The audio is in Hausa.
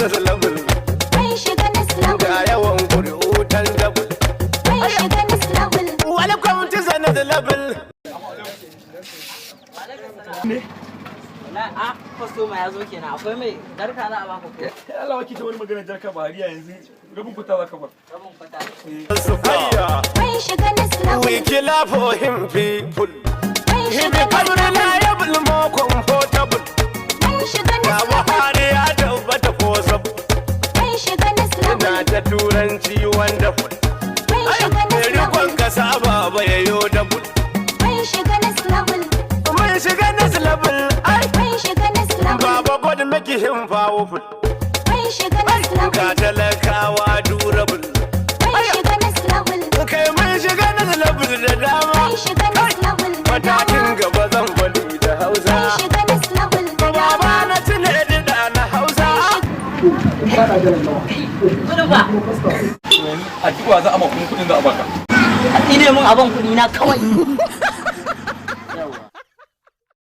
next level. Mun shiga next level. Ga yawan kuri'u tan double. Mun shiga next level. Welcome to the next level. A kwastoma ya zo kenan akwai mai darka za a baka ko? Allah waki ta wani magana jarka ba hariya yanzu rabin kuta za ka bar. Rabin kwata. Mun shiga next level. We kill for him people. Mun He shiga become next level. reliable, more comfortable. Mun shiga Ga next level. Buhari ya tabbata ko sab. Mun shiga next level. Na ta turanci wonderful. Mun shiga next Rikon level. kasa baba ya yo double. Mun shiga next level. Mun shiga next level. Ai, Mun shiga next level. baba God make him powerful. Mun shiga next level. Ga talakawa durable. Mun shiga next level. Kai mun shiga next level da dama. Mun shiga next level. Matakin gaba zan faɗi da Hausa. Mun shiga next level. Baba na tuna da na Hausa. Kudin ba. A duk wa za a makon kudin da a baka. A tsine mun abin kuɗi na kawai.